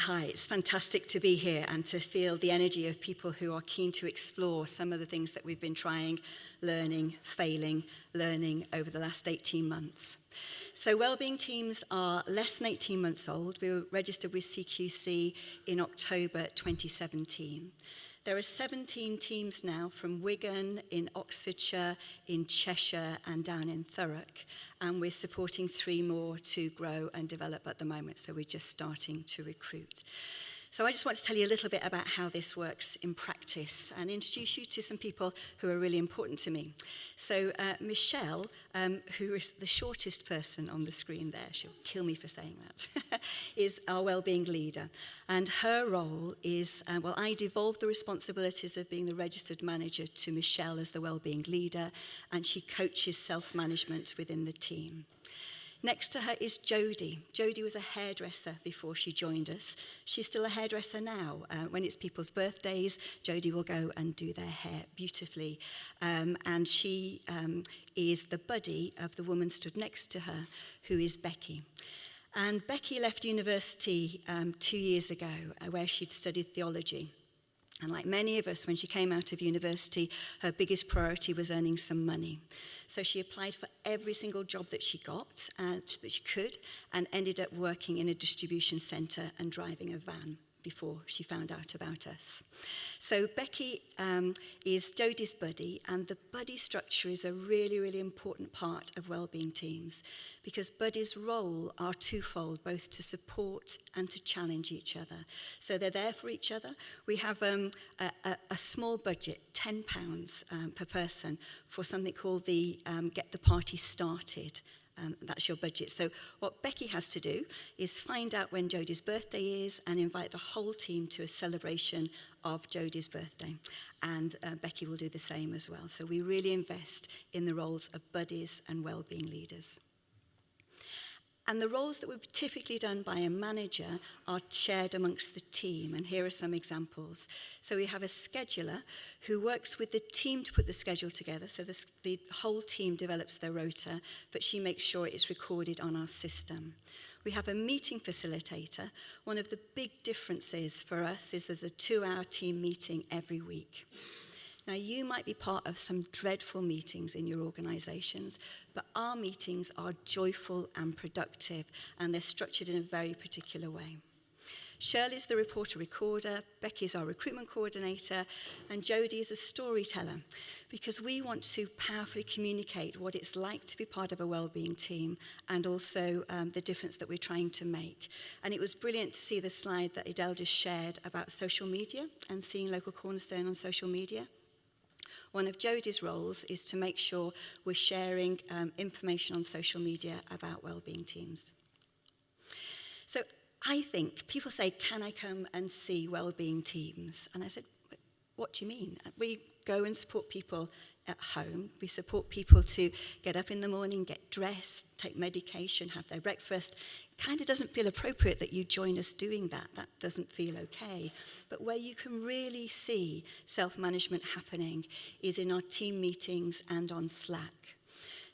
Hi, it's fantastic to be here and to feel the energy of people who are keen to explore some of the things that we've been trying, learning, failing, learning over the last 18 months. So Wellbeing Teams are less than 18 months old. We were registered with CQC in October 2017. There are 17 teams now from Wigan, in Oxfordshire, in Cheshire and down in Thurrock. And we're supporting 3 more to grow and develop at the moment, so we're just starting to recruit. So I just want to tell you a little bit about how this works in practice and introduce you to some people who are really important to me. So Michelle, who is the shortest person on the screen there, she'll kill me for saying that, is our wellbeing leader. And her role is, I devolved the responsibilities of being the registered manager to Michelle as the wellbeing leader, and she coaches self-management within the team. Next to her is Jodie. Jodie was a hairdresser before she joined us. She's still a hairdresser now. When it's people's birthdays, Jodie will go and do their hair beautifully. And she is the buddy of the woman stood next to her, who is Becky. And Becky left university 2 years ago, where she'd studied theology. And like many of us, when she came out of university, her biggest priority was earning some money. So she applied for every single job that she got, that she could, and ended up working in a distribution centre and driving a van before she found out about us. So Becky is Jodie's buddy, and the buddy structure is a really, really important part of Wellbeing Teams, because buddies' role are twofold, both to support and to challenge each other. So they're there for each other. We have a small budget, £10 per person, for something called the Get the Party Started. That's your budget. So what Becky has to do is find out when Jodie's birthday is and invite the whole team to a celebration of Jodie's birthday. And Becky will do the same as well. So we really invest in the roles of buddies and wellbeing leaders. And the roles that were typically done by a manager are shared amongst the team. And here are some examples. So we have a scheduler who works with the team to put the schedule together. So the whole team develops their rota, but she makes sure it's recorded on our system. We have a meeting facilitator. One of the big differences for us is there's a 2-hour team meeting every week. Now, you might be part of some dreadful meetings in your organisations, but our meetings are joyful and productive, and they're structured in a very particular way. Shirley's the reporter-recorder, Becky's our recruitment coordinator, and Jodie is a storyteller, because we want to powerfully communicate what it's like to be part of a wellbeing team and also the difference that we're trying to make. And it was brilliant to see the slide that Adele just shared about social media and seeing Local Cornerstone on social media. One of Jodie's roles is to make sure we're sharing information on social media about wellbeing teams. So I think people say, can I come and see wellbeing teams? And I said, what do you mean? We go and support people at home. We support people to get up in the morning, get dressed, take medication, have their breakfast. Kind of doesn't feel appropriate that you join us doing that. That doesn't feel okay. But where you can really see self-management happening is in our team meetings and on Slack.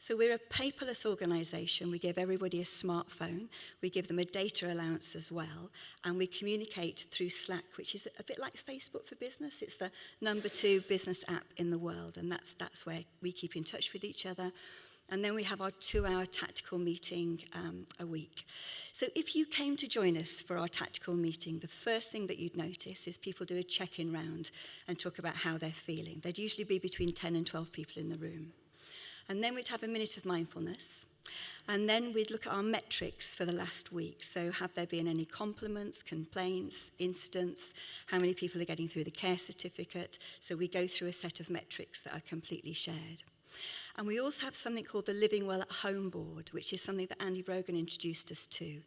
So we're a paperless organisation. We give everybody a smartphone. We give them a data allowance as well. And we communicate through Slack, which is a bit like Facebook for business. It's the number 2 business app in the world. And that's where we keep in touch with each other. And then we have our 2-hour tactical meeting a week. So if you came to join us for our tactical meeting, the first thing that you'd notice is people do a check-in round and talk about how they're feeling. There'd usually be between 10 and 12 people in the room. And then we'd have a minute of mindfulness. And then we'd look at our metrics for the last week. So have there been any compliments, complaints, incidents? How many people are getting through the care certificate? So we go through a set of metrics that are completely shared. And we also have something called the Living Well at Home board, which is something that Andy Brogan introduced us to.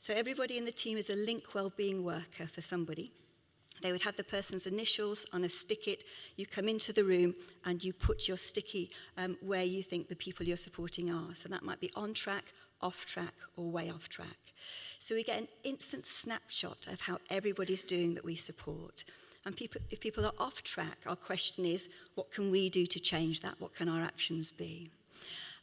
So everybody in the team is a link wellbeing worker for somebody. They would have the person's initials on a stick-it. You come into the room and you put your sticky where you think the people you're supporting are. So that might be on track, off track, or way off track. So we get an instant snapshot of how everybody's doing that we support. And if people are off track, our question is, what can we do to change that? What can our actions be?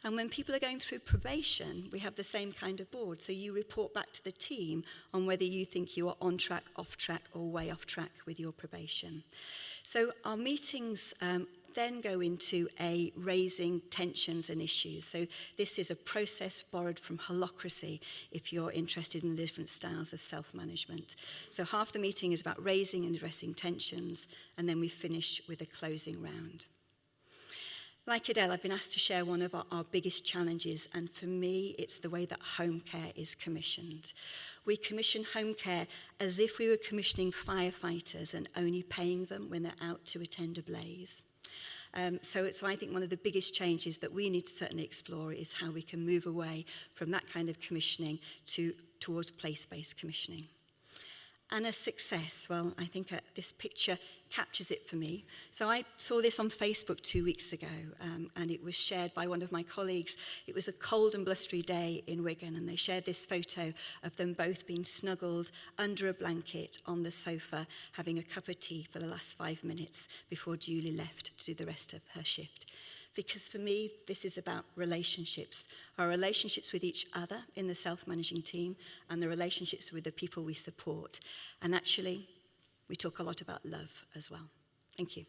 And when people are going through probation, we have the same kind of board. So you report back to the team on whether you think you are on track, off track, or way off track with your probation. So our meetings then go into a raising tensions and issues. So this is a process borrowed from holacracy if you're interested in the different styles of self-management. So half the meeting is about raising and addressing tensions, and then we finish with a closing round. Like Adele, I've been asked to share one of our biggest challenges, and for me, it's the way that home care is commissioned. We commission home care as if we were commissioning firefighters and only paying them when they're out to attend a blaze. So I think one of the biggest changes that we need to certainly explore is how we can move away from that kind of commissioning towards place-based commissioning. And a success, well, I think this picture captures it for me. So I saw this on Facebook 2 weeks ago, and it was shared by one of my colleagues. It was a cold and blustery day in Wigan, and they shared this photo of them both being snuggled under a blanket on the sofa, having a cup of tea for the last 5 minutes before Julie left to do the rest of her shift. Because for me, this is about relationships, our relationships with each other in the self-managing team and the relationships with the people we support. And actually, we talk a lot about love as well. Thank you.